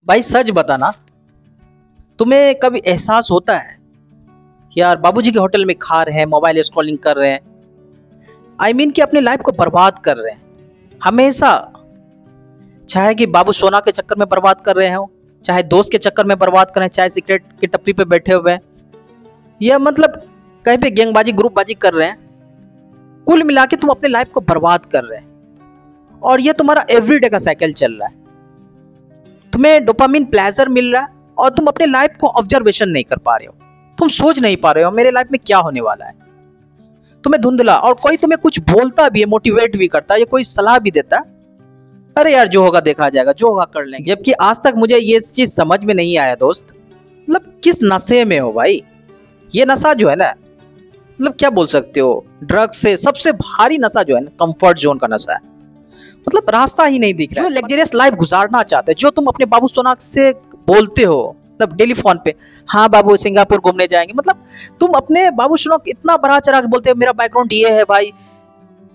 भाई सच बताना, तुम्हें कभी एहसास होता है कि यार बाबूजी के होटल में खा रहे हैं, मोबाइल स्क्रॉलिंग कर रहे हैं, कि अपनी लाइफ को बर्बाद कर रहे हैं हमेशा। चाहे कि बाबू सोना के चक्कर में बर्बाद कर रहे हो, चाहे दोस्त के चक्कर में बर्बाद कर रहे हैं, चाहे सिगरेट की टपरी पे बैठे हुए हैं, या मतलब कहीं पे गैंगबाजी ग्रुपबाजी कर रहे हैं। कुल मिला के तुम अपनी लाइफ को बर्बाद कर रहे हैं और ये तुम्हारा एवरीडे का साइकिल चल रहा है। तुम्हें डोपामिन प्लेजर मिल रहा है और तुम अपने लाइफ को ऑब्जर्वेशन नहीं कर पा रहे हो। तुम सोच नहीं पा रहे हो मेरे लाइफ में क्या होने वाला है। तुम्हें धुंधला, और कोई तुम्हें कुछ बोलता भी है, मोटिवेट भी करता है, या कोई सलाह भी देता है, अरे यार जो होगा देखा जाएगा, जो होगा कर लेंगे। जबकि आज तक मुझे ये चीज समझ में नहीं आया दोस्त, मतलब किस नशे में हो भाई। ये नशा जो है ना, मतलब क्या बोल सकते हो, ड्रग्स से सबसे भारी नशा जो है ना, कंफर्ट जोन का नशा है। मतलब रास्ता ही नहीं दिख रहा है। जो लग्जरियस लाइफ गुजारना चाहते हैं, जो तुम अपने बाबू सोना से बोलते हो, मतलब डेली फोन पे, हाँ बाबू सिंगापुर घूमने जाएंगे, मतलब तुम अपने बाबू सोना इतना बढ़ा चढ़ा के बोलते हो मेरा बैकग्राउंड ये है भाई,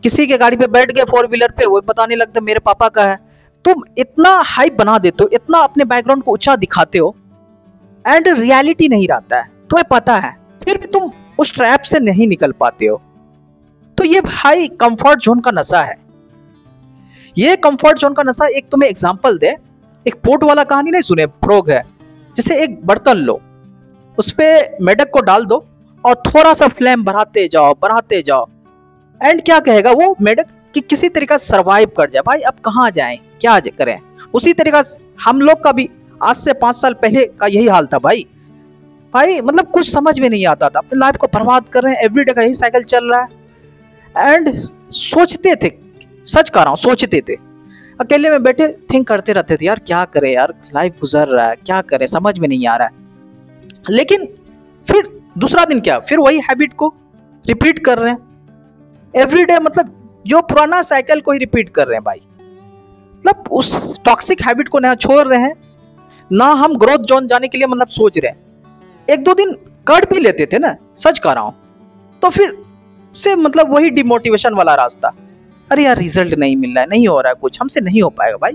किसी के गाड़ी पे बैठ गए फोर व्हीलर पे, वो बताने लगता मेरे पापा का है। तुम इतना हाइप बना देते हो, इतना अपने बैकग्राउंड को ऊंचा दिखाते हो, एंड रियलिटी नहीं रहता है, तुम्हें पता है, फिर भी तुम उस ट्रैप से नहीं निकल पाते हो। तो ये भाई कंफर्ट जोन का नशा है। ये कंफर्ट जोन का नशा, एक तुम्हें एग्जांपल दे, एक पोर्ट वाला कहानी नहीं सुने, फ्रॉग है, जैसे एक बर्तन लो, उस पे मेढक को डाल दो और थोड़ा सा फ्लेम बढ़ाते जाओ, एंड क्या कहेगा वो मेढक कि किसी तरीका से सरवाइव कर जाए। भाई अब कहाँ जाएं, क्या करें। उसी तरीका से हम लोग का भी आज से 5 साल पहले का यही हाल था भाई। मतलब कुछ समझ में नहीं आता था, अपनी लाइफ को बर्बाद कर रहे हैं, एवरीडे का यही साइकिल चल रहा है। एंड सोचते थे, सच कह रहा हूँ, सोचते थे, अकेले में बैठे थिंक करते रहते थे, यार क्या करें, यार लाइफ गुजर रहा है, क्या करें, समझ में नहीं आ रहा है। लेकिन फिर दूसरा दिन क्या, फिर वही हैबिट को रिपीट कर रहे हैं एवरीडे, मतलब जो पुराना साइकिल को ही रिपीट कर रहे हैं भाई। मतलब उस टॉक्सिक हैबिट को ना छोड़ रहे हैं, ना हम ग्रोथ जोन जाने के लिए मतलब सोच रहे हैं। 1-2 दिन कर भी लेते थे ना, सच कह रहा हूं, तो फिर से मतलब वही डिमोटिवेशन वाला रास्ता, अरे यार रिजल्ट नहीं मिल रहा है, नहीं हो रहा है कुछ, हमसे नहीं हो पाएगा भाई।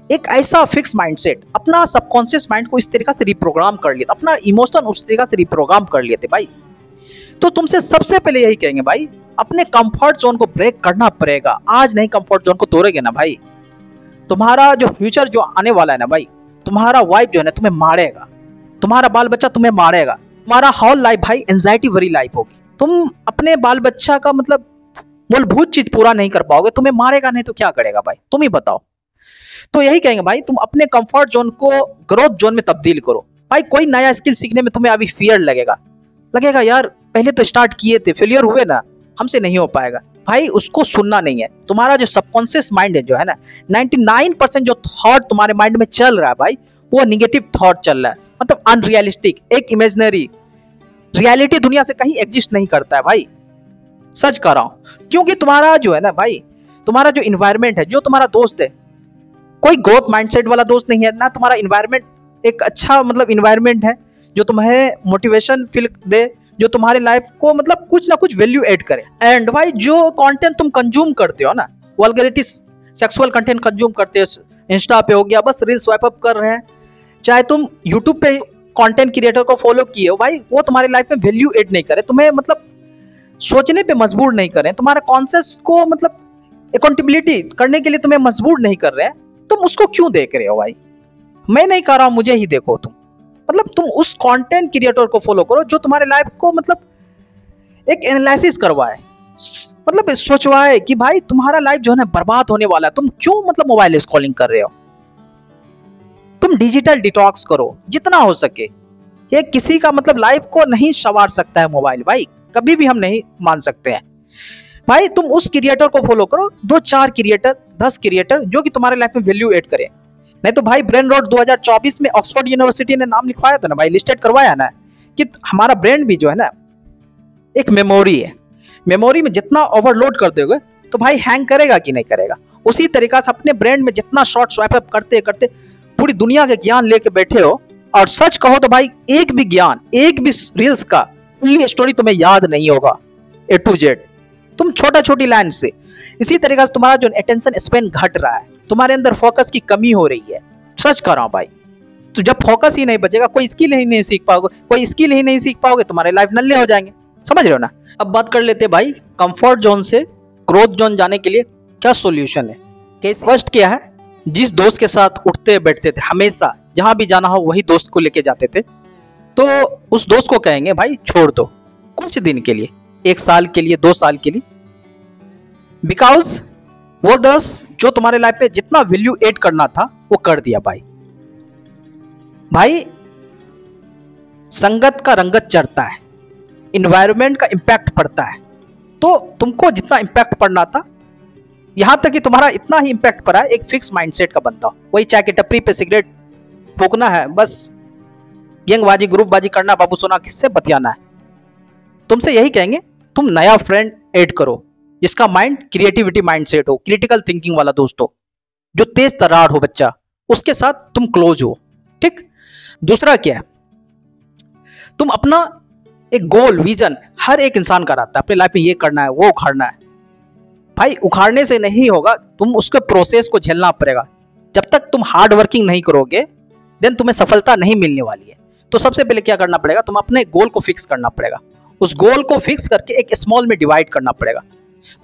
एक ऐसा फिक्स माइंडसेट, अपना सबकॉन्शियस माइंड को इस तरीका से रिप्रोग्राम कर लिया, अपना इमोशन उस तरीका से रिप्रोग्राम कर लिए थे भाई। तो तुमसे सबसे पहले यही कहेंगे भाई, अपने कंफर्ट जोन को ब्रेक करना पड़ेगा। आज नहीं कंफर्ट जोन को तोड़ेगे ना भाई, तुम्हारा जो फ्यूचर जो आने वाला है ना भाई, तुम्हारा वाइफ जो है ना तुम्हें मारेगा, तुम्हारा बाल बच्चा तुम्हें मारेगा, तुम्हारा होल लाइफ भाई एंजाइटी भरी लाइफ होगी। तुम अपने बाल बच्चा का मतलब मूलभूत चीज पूरा नहीं कर पाओगे, तुम्हें मारेगा नहीं तो क्या करेगा भाई, तुम ही बताओ। तो यही कहेंगे भाई, तुम अपने कंफर्ट जोन को ग्रोथ जोन में तब्दील करो भाई। कोई नया स्किल सीखने में तुम्हें अभी फियर लगेगा यार पहले तो स्टार्ट किए थे, फेलियर हुए ना, हमसे नहीं हो पाएगा भाई, उसको सुनना नहीं है। तुम्हारा जो सबकॉन्शियस माइंड है जो है ना, 99% जो थॉट तुम्हारे माइंड में चल रहा है भाई, वो निगेटिव थॉट चल रहा है, मतलब अनरियलिस्टिक, एक इमेजिनरी। रियलिटी दुनिया से कहीं एग्जिस्ट नहीं करता है भाई, सच कह रहा हूं। क्योंकि तुम्हारा जो है ना भाई, तुम्हारा जो इन्वायरमेंट है, जो तुम्हारा दोस्त है, कोई ग्रोथ माइंडसेट वाला दोस्त नहीं है ना। तुम्हारा इन्वायरमेंट एक अच्छा मतलब इन्वायरमेंट है जो तुम्हें मोटिवेशन फील दे, जो तुम्हारी लाइफ को मतलब कुछ ना कुछ वैल्यू ऐड करे। एंड भाई जो कंटेंट तुम कंज्यूम करते हो ना, वल्गैरिटी सेक्सुअल कंटेंट कंज्यूम करते हो, इंस्टा पे हो गया, बस रील स्वाइप अप कर रहे हैं, चाहे तुम यूट्यूब पे कंटेंट क्रिएटर को फॉलो किए हो भाई, वो तुम्हारी लाइफ में वैल्यू ऐड नहीं करे, तुम्हें मतलब सोचने पे मजबूर नहीं कर रहे हैं, तुम्हारा कॉन्शियस को मतलब अकाउंटेबिलिटी करने के लिए तुम्हें मजबूर नहीं कर रहे हैं, तुम उसको क्यों देख रहे हो भाई। मैं नहीं कर रहा हूं, मुझे ही देखो तुम, मतलब तुम उस कंटेंट क्रिएटर को फॉलो करो जो तुम्हारे लाइफ को मतलब एक एनालिसिस करवाए, मतलब सोचवाए कि भाई तुम्हारा लाइफ जो है ना बर्बाद होने वाला है, तुम क्यों मतलब मोबाइल स्क्रॉलिंग कर रहे हो। तुम डिजिटल डिटॉक्स करो जितना हो सके। ये किसी का मतलब लाइफ को नहीं संवार सकता है मोबाइल भाई, कभी भी हम नहीं मान सकते हैं भाई। तुम उस क्रिएटर को फॉलो करो, 2-4 क्रिएटर, 10 क्रिएटर जो कि तुम्हारे लाइफ में वैल्यू ऐड करे। नहीं तो भाई ब्रेन रॉट 2024 में ऑक्सफोर्ड यूनिवर्सिटी ने नाम लिखवाया था ना भाई, लिस्टेड करवाया ना, कि हमारा ब्रेन भी जो है ना एक मेमोरी है, मेमोरी में जितना ओवरलोड कर दोगे तो भाई हैंग करेगा कि नहीं करेगा। उसी तरीका से अपने ब्रेन में जितना शॉर्ट स्वाइप अप करते करते पूरी दुनिया के ज्ञान लेके बैठे हो, और सच कहो तो भाई एक भी ज्ञान, एक भी रील्स का फुल्ली स्टोरी तुम्हें याद नहीं होगा A to Z, तुम छोटी लाइन से। इसी तरीके से तुम्हारा जो अटेंशन स्पेन घट रहा है, तुम्हारे अंदर फोकस की कमी हो रही है, सच कर रहा हूं भाई। तो जब फोकस ही नहीं बचेगा, कोई स्किल ही नहीं सीख पाओगे, तुम्हारे लाइफ नल्ले हो जाएंगे। समझ रहे हो ना। अब बात कर लेते हैं भाई कंफर्ट जोन से ग्रोथ जोन जाने के लिए क्या सॉल्यूशन है, कैसे। फर्स्ट क्या है, जिस दोस्त के साथ उठते बैठते थे, हमेशा जहां भी जाना हो वही दोस्त को लेके जाते थे, तो उस दोस्त को कहेंगे भाई छोड़ दो कुछ दिन के लिए, 1 साल के लिए, 2 साल के लिए, बिकॉज वो दोस्त जो तुम्हारे लाइफ में जितना वैल्यू ऐड करना था वो कर दिया। भाई संगत का रंगत चढ़ता है, इन्वायरमेंट का इंपैक्ट पड़ता है। तो तुमको जितना इंपैक्ट पड़ना था, यहां तक कि तुम्हारा इतना ही इंपैक्ट पड़ा है, एक फिक्स माइंडसेट का बंदा, वही चाय की टपरी पे सिगरेट फूकना है, बस गैंगबाजी ग्रुपबाजी करना, बाबू सोना किससे बतियाना है। तुमसे यही कहेंगे तुम नया फ्रेंड ऐड करो जिसका माइंड क्रिएटिविटी माइंडसेट हो, क्रिटिकल थिंकिंग वाला दोस्त हो, जो तेज तर्रार हो बच्चा, उसके साथ तुम क्लोज हो। ठीक। दूसरा क्या है, तुम अपना एक गोल विजन हर एक इंसान का रहता है, अपने लाइफ में ये करना है वो उखाड़ना है। भाई उखाड़ने से नहीं होगा, तुम उसके प्रोसेस को झेलना पड़ेगा। जब तक तुम हार्ड वर्किंग नहीं करोगे देन तुम्हें सफलता नहीं मिलने वाली है। तो सबसे पहले क्या करना पड़ेगा, तुम अपने गोल को फिक्स करना पड़ेगा, उस गोल को फिक्स करके एक स्मॉल में डिवाइड करना पड़ेगा।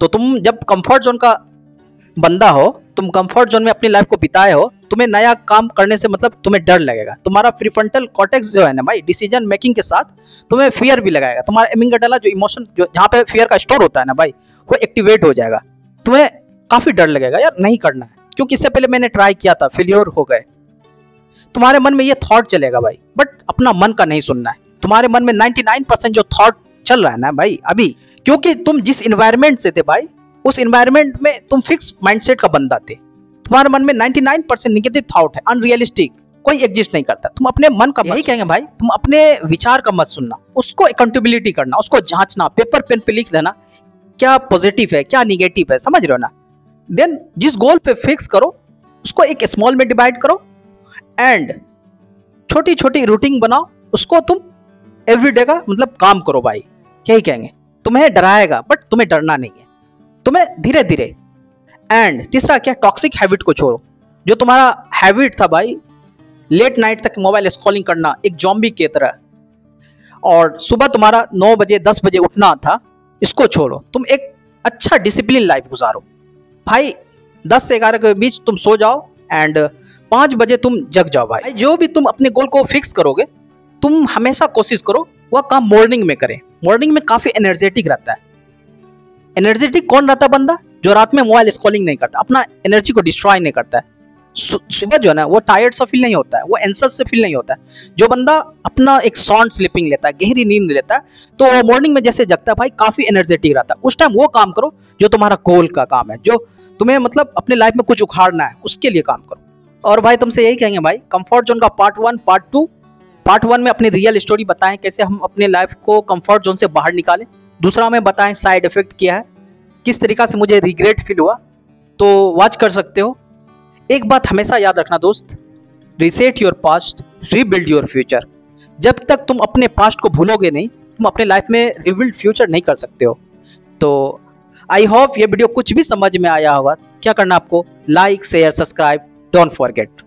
तो तुम जब कंफर्ट जोन का बंदा हो, तुम कंफर्ट जोन में अपनी लाइफ को बिताए हो, तुम्हें नया काम करने से मतलब तुम्हें डर लगेगा। तुम्हारा प्रीफ्रंटल कॉर्टेक्स जो है ना भाई, डिसीजन मेकिंग के साथ तुम्हें फियर भी लगाएगा। तुम्हारा एमिगडाला जो इमोशन, जो जहाँ पे फियर का स्टोर होता है ना भाई, वो एक्टिवेट हो जाएगा। तुम्हें काफी डर लगेगा, यार नहीं करना है, क्योंकि इससे पहले मैंने ट्राई किया था, फेलियर हो गए। तुम्हारे मन में ये थॉट चलेगा भाई, बट अपना मन का नहीं सुनना है। तुम्हारे मन में 99% जो थॉट चल रहा है ना भाई अभी, क्योंकि तुम जिस इन्वायरमेंट से थे भाई, उस इन्वायरमेंट में तुम फिक्स माइंडसेट का बंदा थे। तुम्हारे मन में 99% नेगेटिव थॉट है, अनरियलिस्टिक, कोई एग्जिस्ट नहीं करता। तुम अपने मन का यही कहेंगे भाई, तुम अपने विचार का मत सुनना, उसको अकाउंटेबिलिटी करना, उसको जांचना, पेपर पेन पे लिख लेना क्या पॉजिटिव है क्या निगेटिव है। समझ रहे हो ना। देन जिस गोल पे फिक्स करो उसको एक स्मॉल में डिवाइड करो एंड छोटी छोटी रूटीन बनाओ, उसको तुम एवरीडे का मतलब काम करो भाई। क्या ही कहेंगे, तुम्हें डराएगा बट तुम्हें डरना नहीं है, तुम्हें धीरे धीरे। एंड तीसरा क्या, टॉक्सिक हैबिट को छोड़ो। जो तुम्हारा हैबिट था भाई, लेट नाइट तक मोबाइल स्क्रॉलिंग करना एक जॉम्बी की तरह, और सुबह तुम्हारा 9 बजे 10 बजे उठना था, इसको छोड़ो। तुम एक अच्छा डिसिप्लिन लाइफ गुजारो भाई। 10 से 11 के बीच तुम सो जाओ एंड 5 बजे तुम जग जाओ भाई। जो भी तुम अपने गोल को फिक्स करोगे, तुम हमेशा कोशिश करो वह काम मॉर्निंग में करें। मॉर्निंग में काफी एनर्जेटिक रहता है। एनर्जेटिक कौन रहता है बंदा, जो रात में मोबाइल स्क्रॉलिंग नहीं करता, अपना एनर्जी को डिस्ट्रॉय नहीं करता है। सुबह जो है ना वो टायर्ड सा फील नहीं होता है, वो एंग्जाइटी से फील नहीं होता है। जो बंदा अपना एक साउंड स्लीपिंग लेता है, गहरी नींद लेता है, तो वो मॉर्निंग में जैसे जगता है भाई, काफी एनर्जेटिक रहता है। उस टाइम वो काम करो जो तुम्हारा गोल का काम है, जो तुम्हें मतलब अपने लाइफ में कुछ उखाड़ना है, उसके लिए काम करो। और भाई तुमसे यही कहेंगे भाई, कंफर्ट जोन का पार्ट 1 पार्ट 2। पार्ट 1 में अपनी रियल स्टोरी बताएं, कैसे हम अपने लाइफ को कंफर्ट जोन से बाहर निकालें। दूसरा में बताएं साइड इफेक्ट क्या है, किस तरीका से मुझे रिग्रेट फील हुआ, तो वॉच कर सकते हो। एक बात हमेशा याद रखना दोस्त, reset your past, rebuild your future. जब तक तुम अपने पास्ट को भूलोगे नहीं, तुम अपने लाइफ में रिबिल्ड फ्यूचर नहीं कर सकते हो। तो आई होप ये वीडियो कुछ भी समझ में आया होगा। क्या करना आपको, like share subscribe, don't forget.